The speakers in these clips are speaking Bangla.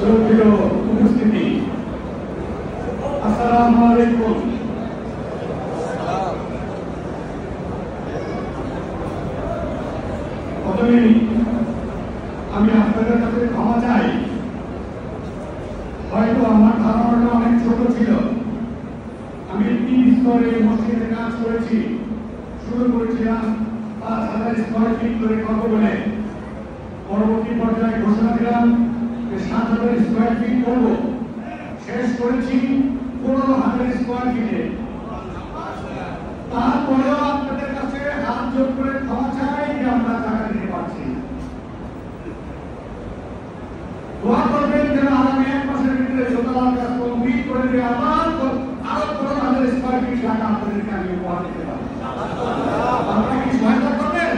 সুপ্রিয় উপস্থিতি, আসসালামু আলাইকুম। প্রথমেই আমি আপনাদের কাছে ক্ষমা চাই, হয়তো আমার ধারণাটা অনেক ছোট ছিল। আমি 3 স্তরে মসজিদে কাজ করেছি। শুরু করেছিলাম 5,000 স্কয়ার ফিট করে করবো বলে, পরবর্তী পর্যায়ে ঘোষণা দিলাম যে 7,000 স্কয়ার ফিট করবো। শেষ করেছি 15,000 স্কয়ার ফিটে। তারপরেও আপনাদের কাছে হাত জোর করে ক্ষমা চাই যে আমরা টাকা দিতে পারছি না। দোয়া করবেন যেন আগামী 1 মাসের ভিতরে যতটা কাজ কমপ্লিট করে দিয়ে আরো 15,000 স্কয়ার ফিট টাকা আপনাদেরকে আমি উপহার দিতে পারি। আপনারা কি সহায়তা করবেন?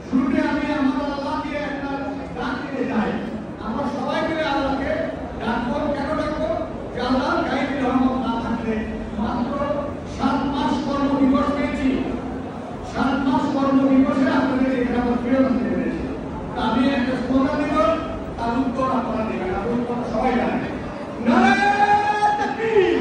শুরুতে আমি আমার আল্লাহকে একটা ডাক দিতে চাই। আমরা সবাই মিলে আল্লাহকে ডাকবো। কেন ডাকবো? যে আল্লাহর গাইবী রহমত না থাকলে মাত্র 7 মাস কর্মদিবস পেয়েছি। 7 মাস কর্মদিবসে আপনাদের এখানে আমরা ফিরে আসতে পেরেছি। আমি একটা স্লোগান দিব, তার উত্তর আপনারা দেবেন। আপনার উত্তর সবাই জানেন। নারায়ে তাকবীর,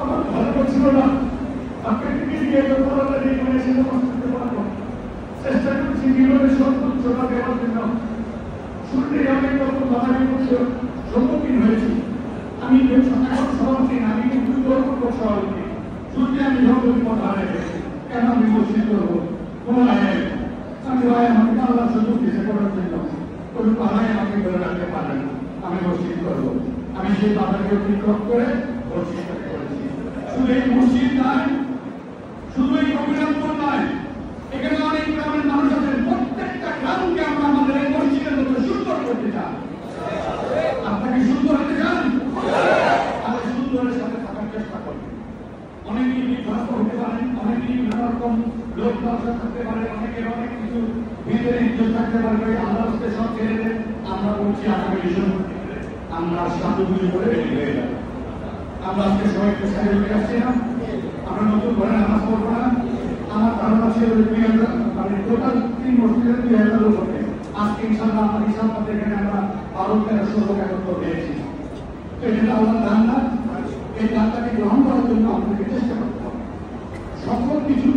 আমার ভালো করছিল না। আপনাকে দিয়ে যতটা দিয়ে মনে ছিল করতে পারবো, চেষ্টা করছি জীবনের সর্বোচ্চটা দেওয়ার জন্য। শুরুতে আমি তখন বাধা বিপত্তির সম্মুখীন হয়েছি। আমি এখন সভাপতি না, আমি কিন্তু গর্ব সভাপতি। শুরুতে আমি সভাপতি পদ হারিয়ে গেছি। কেন আমি মসজিদ করবো? কোনো আয় আমি ভাই আমাকে আল্লাহ সুযোগ দিতে করার জন্য কোনো বাধায় আমাকে ধরে রাখতে পারে না। আমি মসজিদ করবো। আমি সেই বাধাকে অতিক্রম করে মসজিদ করেছি। শুধু এই মসজিদ নয়, শুধু এই কবিরামপুর নয়, এখানে অনেক গ্রামের মানুষ আছেন। প্রত্যেকটা গ্রামকে আমরা আমাদের এই মসজিদের মতো সুন্দর করতে চাই। আপনাকে সুন্দর হতে চান? আমি সুন্দরের সাথে থাকার চেষ্টা করি। অনেকেই বিভ্রান্ত হতে পারেন, অনেকেই বিভিন্ন রকম লোক দর্শন থাকতে পারে, অনেকের অনেক কিছু ভিতরে ইজ্জত থাকতে পারে। আল্লাহ সব ছেড়ে দেন। আমরা বলছি আগামী ডিসেম্বর আমরা সাধুগুলি করে রেডি হয়ে যাব। আমরা আজকে সবাইকে সাথে উঠে আসছি না, আমরা নতুন ঘরে নামাজ পড়বো না। আমার ধারণা ছিল 2,000, মানে টোটাল 3 মসজিদে 2,000 লোক হবে। আজকে ইনশাআল্লাহ আমার হিসাব মতে এখানে আমরা 12-1300 লোক একত্র হয়েছি। তো এটা আল্লাহ দান না, এই দানটাকে গ্রহণ করার জন্য আমাদেরকে চেষ্টা করতে হবে। সকল কিছু